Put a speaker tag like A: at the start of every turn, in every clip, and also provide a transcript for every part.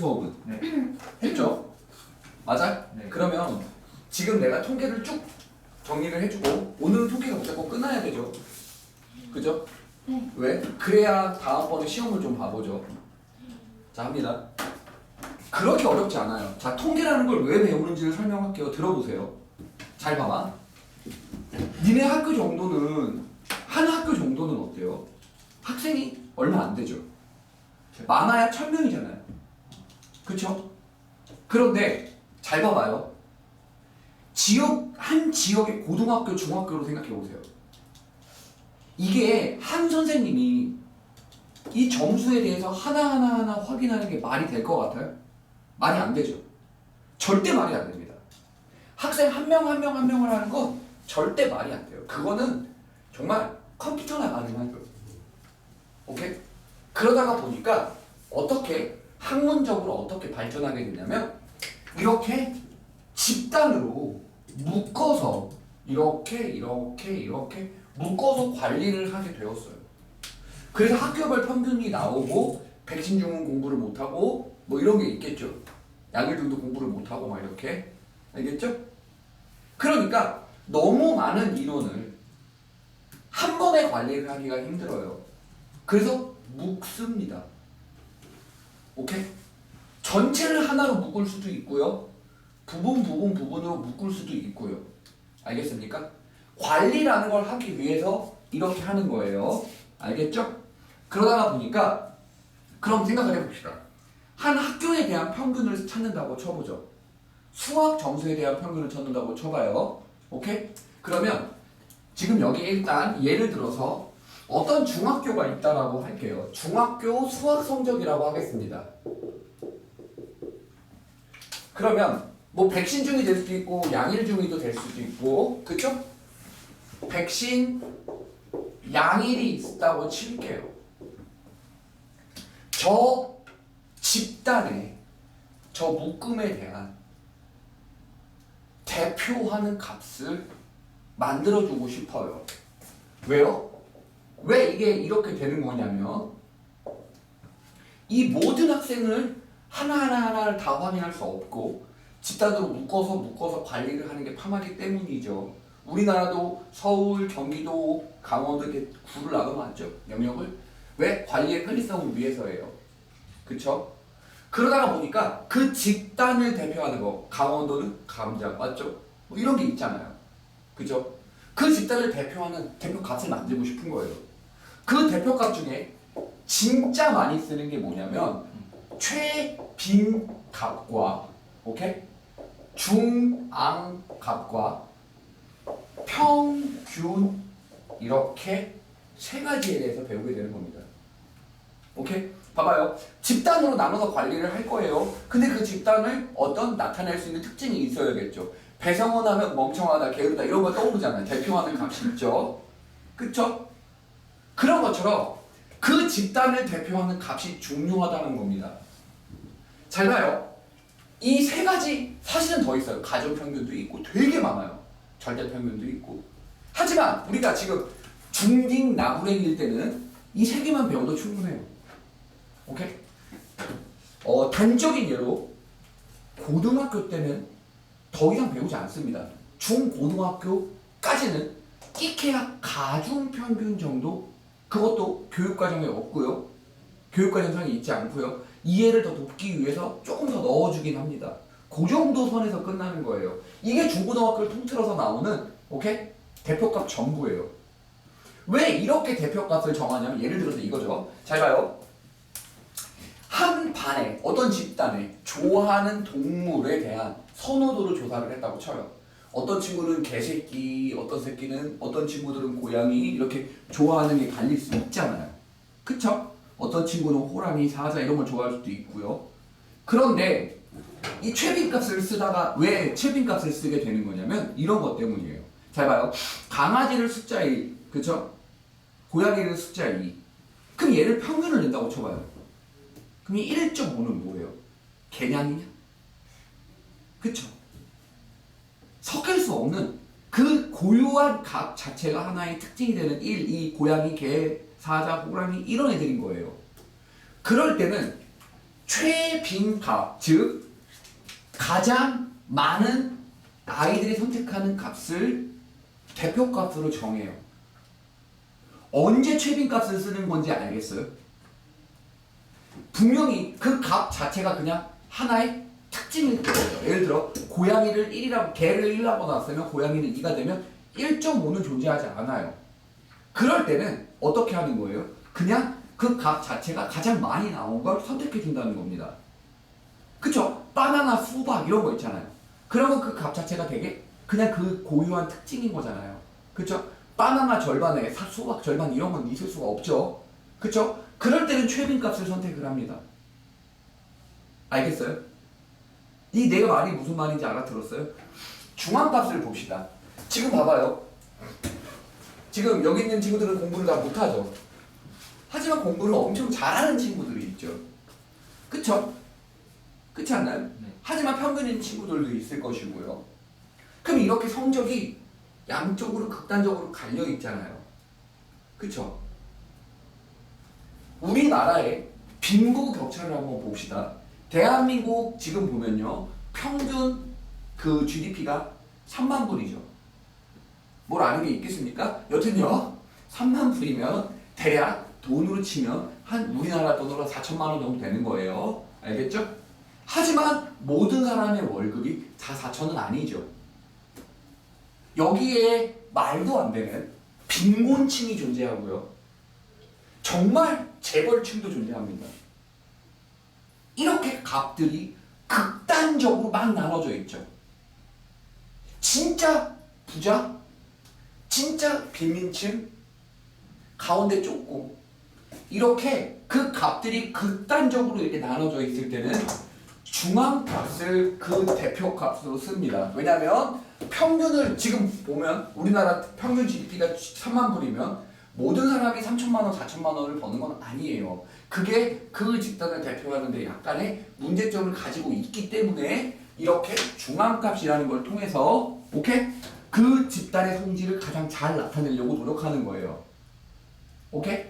A: 수업은?
B: 네.
A: 했죠? 맞아?
B: 네.
A: 그러면 지금 내가 통계를 쭉 정리를 해주고 오늘은 통계가 무조건 끝나야 되죠. 그죠?
C: 네.
A: 왜? 그래야 다음번에 시험을 좀 봐보죠. 자, 합니다. 그렇게 어렵지 않아요. 자, 통계라는 걸 왜 배우는지를 설명할게요. 들어보세요. 잘 봐봐. 니네 학교 정도는 한 학교 정도는 어때요? 학생이 얼마 안 되죠. 많아야 1000명이잖아요. 그쵸? 그런데 잘 봐봐요. 한 지역의 고등학교, 중학교로 생각해 보세요. 이게 한 선생님이 이 점수에 대해서 하나하나 확인하는 게 말이 될 것 같아요? 말이 안 되죠. 절대 말이 안 됩니다. 학생 한 명 한 명을 하는 건 절대 말이 안 돼요. 그거는 정말 컴퓨터나 가능하죠. 오케이? 그러다가 보니까 학문적으로 어떻게 발전하게 되냐면 이렇게 집단으로 묶어서 이렇게 묶어서 관리를 하게 되었어요. 그래서 학교별 평균이 나오고 백신중은 공부를 못하고 뭐 이런 게 있겠죠. 양일중도 공부를 못하고 막 이렇게. 알겠죠? 그러니까 너무 많은 인원을 한 번에 관리를 하기가 힘들어요. 그래서 묶습니다. 오케이? 전체를 하나로 묶을 수도 있고요. 부분으로 묶을 수도 있고요. 알겠습니까? 관리라는 걸 하기 위해서 이렇게 하는 거예요. 알겠죠? 그러다가 보니까 그럼 생각을 해봅시다. 한 학교에 대한 평균을 찾는다고 쳐보죠. 수학 점수에 대한 평균을 찾는다고 쳐봐요. 오케이? 그러면 지금 여기 일단 예를 들어서 어떤 중학교가 있다라고 할게요. 중학교 수학 성적이라고 하겠습니다. 그러면 뭐 백신중이 될 수도 있고 양일중이도 될 수도 있고, 그쵸? 백신, 양일이 있다고 칠게요. 저 집단의 저 묶음에 대한 대표하는 값을 만들어주고 싶어요. 왜요? 왜 이게 이렇게 되는 거냐면 이 모든 학생을 하나를 다 확인할 수 없고 집단으로 묶어서 관리를 하는 게 팜하기 때문이죠. 우리나라도 서울, 경기도, 강원도 이렇게 구를 나눠놨죠. 영역을. 왜? 관리의 편리성을 위해서예요. 그쵸? 그러다가 보니까 그 집단을 대표하는 거, 강원도는 감자, 맞죠? 뭐 이런 게 있잖아요. 그죠? 그 집단을 대표하는 대표값을 만들고 싶은 거예요. 그 대표값 중에 진짜 많이 쓰는 게 뭐냐면 최빈값과 오케이? 중앙값과 평균 이렇게 세 가지에 대해서 배우게 되는 겁니다. 오케이? 봐봐요. 집단으로 나눠서 관리를 할 거예요. 근데 그 집단을 어떤 나타낼 수 있는 특징이 있어야겠죠. 배성원 하면 멍청하다, 게으르다 이런 거 떠오르잖아요. 대표하는 값이 있죠. 그쵸? 그런 것처럼 그 집단을 대표하는 값이 중요하다는 겁니다. 잘 봐요. 이 세 가지 사실은 더 있어요. 가정평균도 있고 되게 많아요. 절대평균도 있고. 하지만 우리가 지금 중딩 나부랭일 때는 이 세 개만 배워도 충분해요. 오케이? 단적인 예로 고등학교 때는 더 이상 배우지 않습니다. 중고등학교까지는 끼케야 가중평균 정도, 그것도 교육과정에 없고요. 교육과정상에 있지 않고요. 이해를 더 돕기 위해서 조금 더 넣어주긴 합니다. 그 정도 선에서 끝나는 거예요. 이게 중고등학교를 통틀어서 나오는 오케이? 대표값 전부예요. 왜 이렇게 대표값을 정하냐면 예를 들어서 이거죠. 잘 봐요. 한 반에 어떤 집단에 좋아하는 동물에 대한 선호도를 조사를 했다고 쳐요. 어떤 친구는 개새끼, 어떤 친구들은 고양이 이렇게 좋아하는 게 갈릴 수 있잖아요. 그쵸? 어떤 친구는 호랑이, 사자 이런 걸 좋아할 수도 있고요. 그런데 이 최빈값을 쓰다가 왜 최빈값을 쓰게 되는 거냐면 이런 것 때문이에요. 잘 봐요. 강아지를 숫자 1, 그쵸? 고양이를 숫자 2. 그럼 얘를 평균을 낸다고 쳐봐요. 그럼 이 1.5는 뭐예요? 개냥이냐? 그쵸? 섞일 수 없는 그 고유한 값 자체가 하나의 특징이 되는 1, 2, 고양이, 개, 사자, 호랑이 이런 애들인 거예요. 그럴 때는 최빈값, 즉 가장 많은 아이들이 선택하는 값을 대표값으로 정해요. 언제 최빈값을 쓰는 건지 알겠어요? 분명히 그 값 자체가 그냥 하나의 특징일 거예요. 예를 들어 고양이를 1이라고 개를 1이라고 놨으면 고양이는 2가 되면 1.5는 존재하지 않아요. 그럴 때는 어떻게 하는 거예요? 그냥 그 값 자체가 가장 많이 나온 걸 선택해 준다는 겁니다. 그쵸? 바나나, 수박 이런 거 있잖아요. 그러면 그 값 자체가 되게 그냥 그 고유한 특징인 거잖아요. 그쵸? 바나나 절반에 수박 절반 이런 건 있을 수가 없죠. 그쵸? 그럴 때는 최빈값을 선택을 합니다. 알겠어요? 이 내가 말이 무슨 말인지 알아들었어요? 중앙값을 봅시다. 지금 봐봐요. 지금 여기 있는 친구들은 공부를 다 못하죠. 하지만 공부를 엄청 잘하는 친구들이 있죠. 그쵸? 그렇지 않나요? 네. 하지만 평균인 친구들도 있을 것이고요. 그럼 이렇게 성적이 양쪽으로 극단적으로 갈려 있잖아요. 그쵸? 우리나라의 빈부 격차를 한번 봅시다. 대한민국 지금 보면요. 평균 그 GDP가 3만 불이죠. 뭘 아는 게 있겠습니까? 여튼요. 3만 불이면 대략 돈으로 치면 한 우리나라 돈으로 4천만 원 정도 되는 거예요. 알겠죠? 하지만 모든 사람의 월급이 다 4천은 아니죠. 여기에 말도 안 되는 빈곤층이 존재하고요. 정말 재벌층도 존재합니다. 이렇게 값들이 극단적으로 막 나눠져 있죠. 진짜 부자, 진짜 빈민층, 가운데 좁고 이렇게 그 값들이 극단적으로 이렇게 나눠져 있을 때는 중앙값을 그 대표값으로 씁니다. 왜냐하면 평균을 지금 보면 우리나라 평균 GDP가 3만 불이면 모든 사람이 3천만 원, 4천만 원을 버는 건 아니에요. 그게 그 집단을 대표하는데 약간의 문제점을 가지고 있기 때문에 이렇게 중앙값이라는 걸 통해서 오케이? 그 집단의 성질을 가장 잘 나타내려고 노력하는 거예요. 오케이?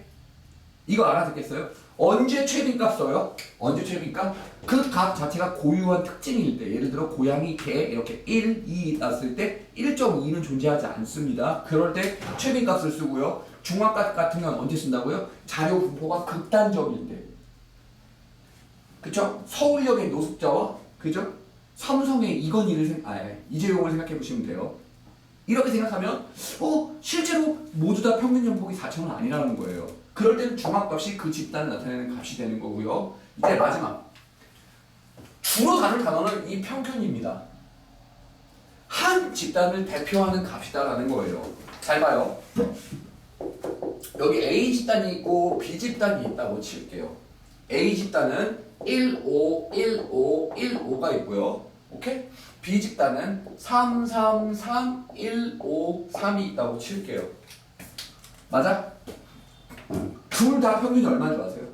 A: 이거 알아듣겠어요? 언제 최빈값 써요? 언제 최빈값? 그 값 자체가 고유한 특징일 때, 예를 들어 고양이, 개 이렇게 1, 2 났을 때 1.2는 존재하지 않습니다. 그럴 때 최빈값을 쓰고요. 중앙값 같은 건 언제 쓴다고요? 자료 분포가 극단적일 때. 그쵸? 서울역의 노숙자와 그죠? 삼성의 이재용을 생각해 보시면 돼요. 이렇게 생각하면 실제로 모두 다 평균 연봉이 4천은 아니라는 거예요. 그럴 때는 중앙값이 그 집단을 나타내는 값이 되는 거고요. 이제 마지막 주로 다룰 단어는 이 평균입니다. 한 집단을 대표하는 값이다라는 거예요. 잘 봐요. 여기 A 집단이 있고 B 집단이 있다고 칠게요. A 집단은 1, 5, 1, 5, 1, 5가 있고요. 오케이? B 집단은 3, 3, 3, 1, 5, 3이 있다고 칠게요. 맞아? 둘 다 평균이 얼마인 줄 아세요?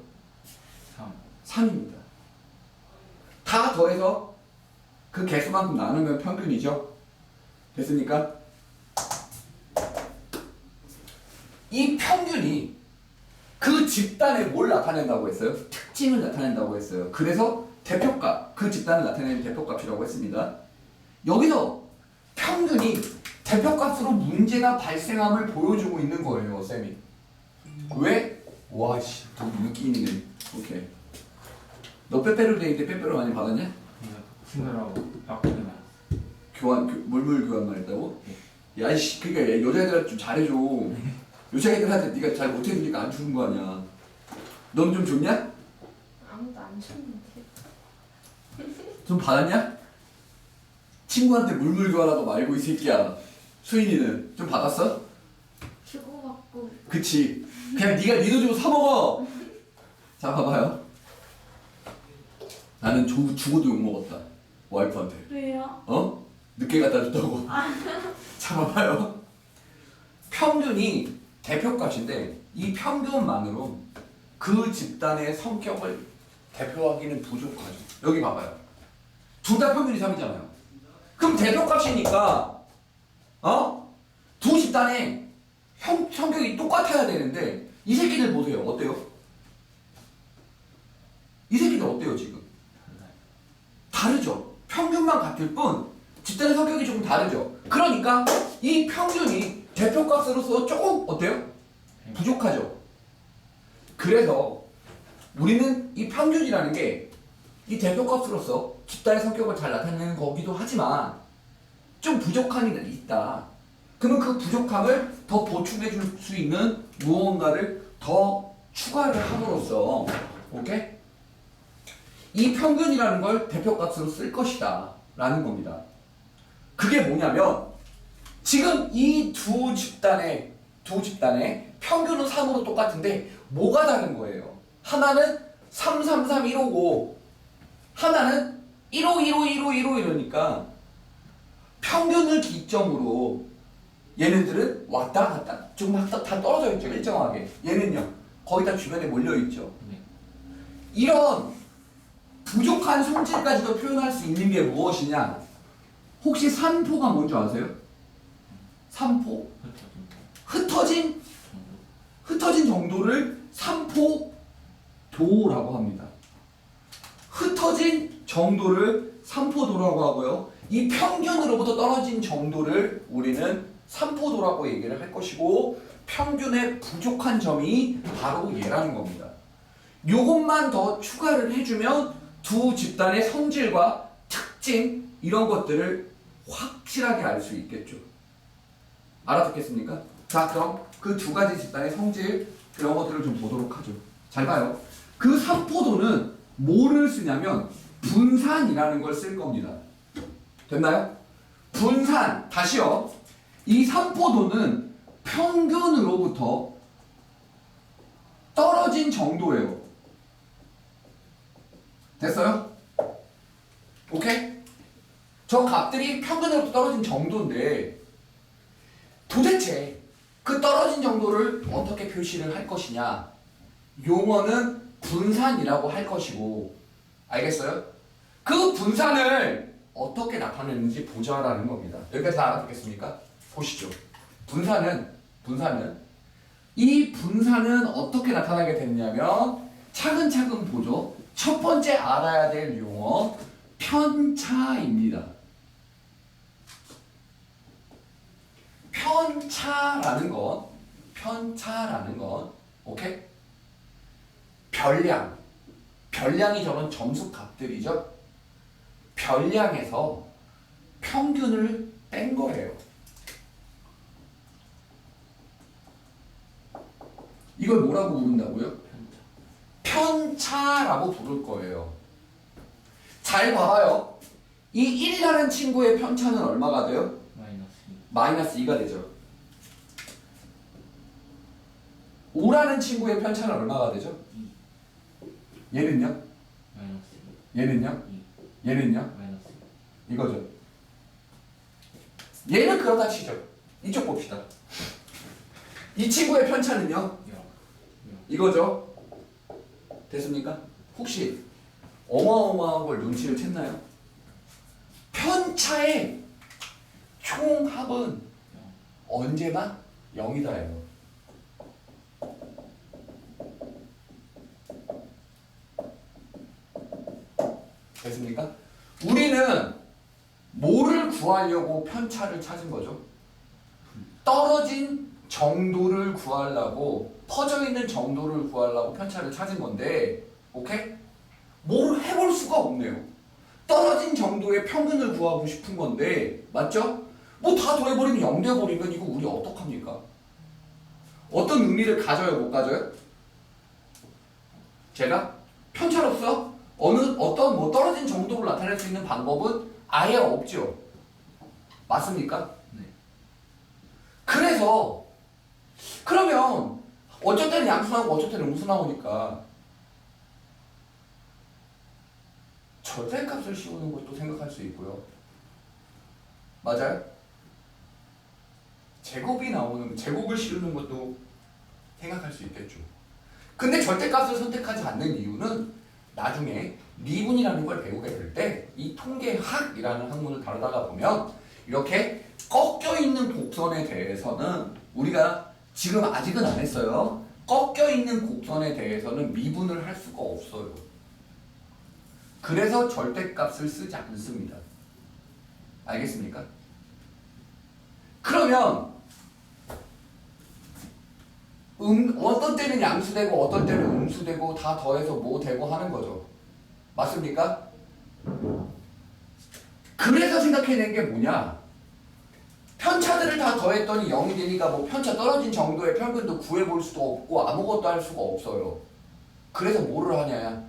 A: 3입니다. 다 더해서 그 개수만큼 나누면 평균이죠. 됐습니까? 이 평균이 그 집단에 뭘 나타낸다고 했어요? 특징을 나타낸다고 했어요. 그래서 대표값, 그 집단을 나타내는 대표값이라고 했습니다. 여기서 평균이 대표값으로 문제가 발생함을 보여주고 있는 거예요, 쌤이. 왜? 와씨, 느끼네. 오케이. 너 빼빼로 데이 때 빼빼로 많이 받았냐?
B: 친구라고 바꾸기만.
A: 물물 교환만 했다고? 야이씨, 그러니까 여자애들한테 좀 잘해줘. 여자애들한테 네가 잘 못해주니까 안 주는 거 아니야. 넌 좀 줬냐?
C: 아무도 안 줬는데.
A: 좀 받았냐? 친구한테 물물 교환하고 말고 이 새끼야. 수인이는 좀 받았어?
C: 주고받고.
A: 그치. 그냥 네가 네 돈 주고 사 먹어. 자, 봐봐요. 나는 죽어도 욕 먹었다. 와이프한테.
C: 왜요?
A: 늦게 갖다 줬다고. 자, 봐봐요. 평균이 대표값인데 이 평균만으로 그 집단의 성격을 대표하기는 부족하죠. 여기 봐봐요. 둘 다 평균이 3이잖아요. 그럼 대표값이니까 두 집단의 성격이 똑같아야 되는데 이 새끼들 보세요. 어때요? 이 새끼들 어때요 지금? 다르죠. 평균만 같을 뿐 집단의 성격이 조금 다르죠. 그러니까 이 평균이 대표값으로서 조금 어때요? 부족하죠. 그래서 우리는 이 평균이라는 게 이 대표값으로서 집단의 성격을 잘 나타내는 거기도 하지만 좀 부족함이 있다. 그러면 그 부족함을 더 보충해 줄 수 있는 무언가를 더 추가를 함으로써 오케이? 이 평균이라는 걸 대표값으로 쓸 것이다 라는 겁니다. 그게 뭐냐면 지금 이 두 집단의 평균은 3으로 똑같은데 뭐가 다른 거예요? 하나는 3, 3, 3, 1, 5고 하나는 1, 5, 1, 5, 1, 5, 1, 5 이러니까 평균을 기점으로 얘네들은 왔다 갔다 좀 다 떨어져 있죠. 일정하게. 얘는요 거의 다 주변에 몰려 있죠.
B: 네.
A: 이런 부족한 성질까지도 표현할 수 있는 게 무엇이냐? 혹시 산포가 뭔지 아세요? 산포? 흩어진 정도를 산포도라고 합니다. 흩어진 정도를 산포도라고 하고요. 이 평균으로부터 떨어진 정도를 우리는 산포도라고 얘기를 할 것이고 평균의 부족한 점이 바로 얘라는 겁니다. 요것만 더 추가를 해주면 두 집단의 성질과 특징 이런 것들을 확실하게 알 수 있겠죠. 알아듣겠습니까? 자, 그럼 그 두 가지 집단의 성질 이런 것들을 좀 보도록 하죠. 잘 봐요. 그 산포도는 뭐를 쓰냐면 분산이라는 걸 쓸 겁니다. 됐나요? 분산, 다시요. 이 산포도는 평균으로부터 떨어진 정도예요. 됐어요? 오케이? 저 값들이 평균으로부터 떨어진 정도인데 도대체 그 떨어진 정도를 어떻게 표시를 할 것이냐? 용어는 분산이라고 할 것이고, 알겠어요? 그 분산을 어떻게 나타내는지 보자라는 겁니다. 여기까지 다 알아듣겠습니까? 보시죠. 분산은 이 분산은 어떻게 나타나게 됐냐면 차근차근 보죠. 첫 번째 알아야 될 용어 편차입니다. 편차라는 건 오케이? 별량이 저런 점수 값들이죠. 별량에서 평균을 뺀 거예요. 이걸 뭐라고 부른다고요? 편차라고 부를 거예요. 잘 봐봐요. 이 1이라는 친구의 편차는 얼마가 돼요? 마이너스 2가 되죠. 5라는 친구의 편차는 얼마가 되죠? 얘는요? 얘는요? 얘는요? 이거죠. 얘는 그러다 치죠. 이쪽 봅시다. 이 친구의 편차는요? 이거죠. 됐습니까? 혹시 어마어마한 걸 눈치를 챘나요? 편차의 총합은 언제나 0이다예요. 됐습니까? 우리는 뭐를 구하려고 편차를 찾은 거죠? 떨어진 정도를 구하려고, 퍼져 있는 정도를 구하려고 편차를 찾은 건데, 오케이? 뭘 해볼 수가 없네요. 떨어진 정도의 평균을 구하고 싶은 건데, 맞죠? 뭐 다 더해버리면 0 돼버리면 이거 우리 어떡합니까? 어떤 의미를 가져요, 못 가져요? 제가 편차로서 어떤 뭐 떨어진 정도를 나타낼 수 있는 방법은 아예 없죠. 맞습니까?
B: 네.
A: 그래서 그러면 어쩔 때는 양수 나오고 어쩔 때는 음수 나오니까 절대값을 씌우는 것도 생각할 수 있고요. 맞아요? 제곱을 씌우는 것도 생각할 수 있겠죠. 근데 절대값을 선택하지 않는 이유는 나중에 미분이라는 걸 배우게 될 때 이 통계학이라는 학문을 다루다가 보면 이렇게 꺾여 있는 곡선에 대해서는 우리가 지금 아직은 안 했어요. 꺾여 있는 곡선에 대해서는 미분을 할 수가 없어요. 그래서 절대값을 쓰지 않습니다. 알겠습니까? 그러면 어떤 때는 양수되고 어떤 때는 음수되고 다 더해서 뭐 되고 하는 거죠. 맞습니까? 그래서 생각해낸 게 뭐냐? 편차들을 다 더했더니 0이 되니까 뭐 편차 떨어진 정도의 평균도 구해볼 수도 없고 아무것도 할 수가 없어요. 그래서 뭐를 하냐?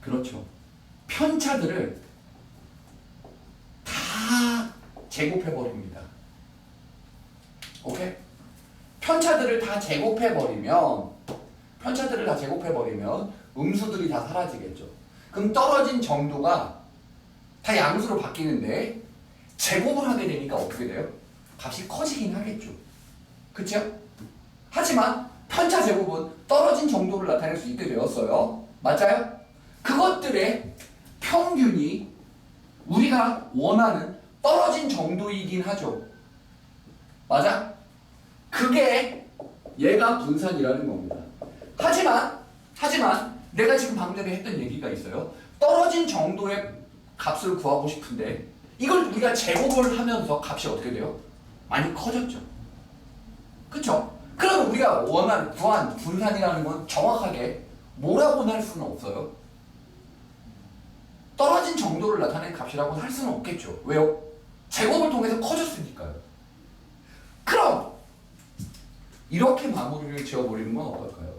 A: 그렇죠. 편차들을 다 제곱해버립니다. 오케이? 편차들을 다 제곱해버리면 음수들이 다 사라지겠죠. 그럼 떨어진 정도가 다 양수로 바뀌는데 제곱을 하게 되니까 어떻게 돼요? 값이 커지긴 하겠죠. 그쵸? 하지만 편차 제곱은 떨어진 정도를 나타낼 수 있게 되었어요. 맞아요? 그것들의 평균이 우리가 원하는 떨어진 정도이긴 하죠. 맞아? 그게 얘가 분산이라는 겁니다. 하지만 내가 지금 방금 전에 했던 얘기가 있어요. 떨어진 정도의 값을 구하고 싶은데 이걸 우리가 제곱을 하면서 값이 어떻게 돼요? 많이 커졌죠. 그쵸? 그럼 우리가 구한 분산이라는 건 정확하게 뭐라고는 할 수는 없어요. 떨어진 정도를 나타낸 값이라고 할 수는 없겠죠. 왜요? 제곱을 통해서 커졌으니까요. 그럼 이렇게 마무리를 지어버리는 건 어떨까요?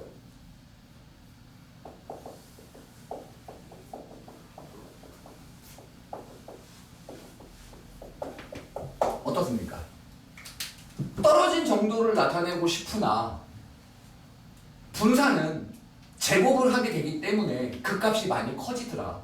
A: 어떻습니까? 떨어진 정도를 나타내고 싶으나 분산은 제곱을 하게 되기 때문에 그 값이 많이 커지더라.